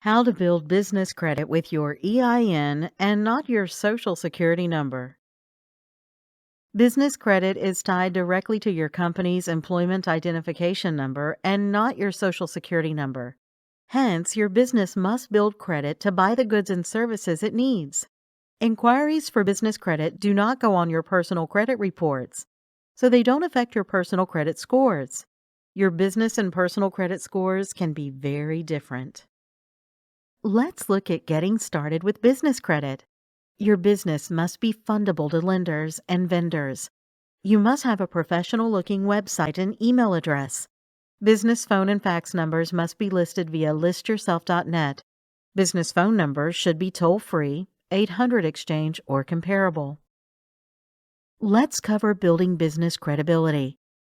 How to build business credit with your EIN and not your Social Security number. Business credit is tied directly to your company's employment identification number and not your Social Security number. Hence, your business must build credit to buy the goods and services it needs. Inquiries for business credit do not go on your personal credit reports, so they don't affect your personal credit scores. Your business and personal credit scores can be very different. Let's look at getting started with business credit. Your business must be fundable to lenders and vendors. You must have a professional-looking website and email address. Business phone and fax numbers must be listed via listyourself.net. Business phone numbers should be toll-free, 800 exchange or comparable. Let's cover building business credibility.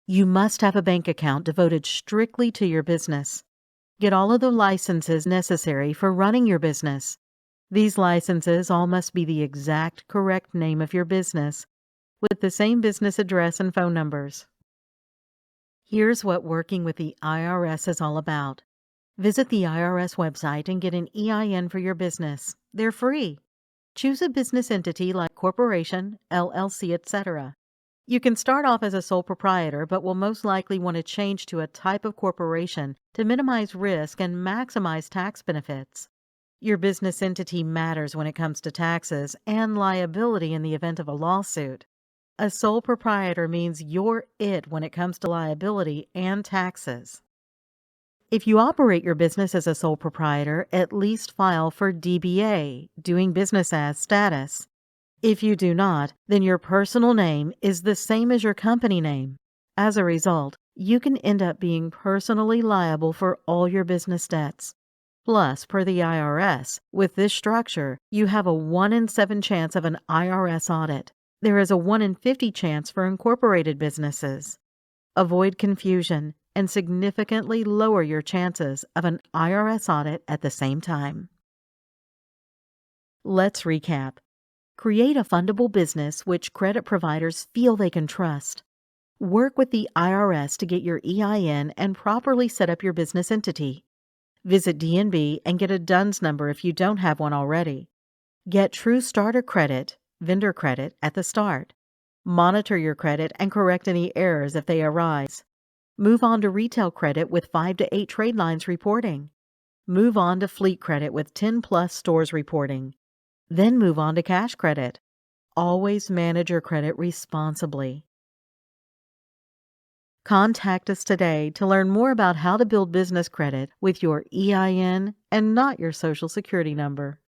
You must have a bank account devoted strictly to your business. Get all of the licenses necessary for running your business. These licenses all must be the exact correct name of your business with the same business address and phone numbers. Here's what working with the IRS is all about. Visit the IRS website and get an EIN for your business. They're free. Choose a business entity like corporation, LLC, etc. You can start off as a sole proprietor, but will most likely want to change to a type of corporation to minimize risk and maximize tax benefits. Your business entity matters when it comes to taxes and liability in the event of a lawsuit. A sole proprietor means you're it when it comes to liability and taxes. If you operate your business as a sole proprietor, at least file for DBA, doing business as status. If you do not, then your personal name is the same as your company name. As a result, you can end up being personally liable for all your business debts. Plus, per the IRS, with this structure, you have a 1 in 7 chance of an IRS audit. There is a 1 in 50 chance for incorporated businesses. Avoid confusion and significantly lower your chances of an IRS audit at the same time. Let's recap. Create a fundable business which credit providers feel they can trust. Work with the IRS to get your EIN and properly set up your business entity. Visit D&B and get a DUNS number if you don't have one already. Get true starter credit, vendor credit, at the start. Monitor your credit and correct any errors if they arise. Move on to retail credit with 5 to 8 trade lines reporting. Move on to fleet credit with 10+ stores reporting. Then move on to cash credit. Always manage your credit responsibly. Contact us today to learn more about how to build business credit with your EIN and not your Social Security number.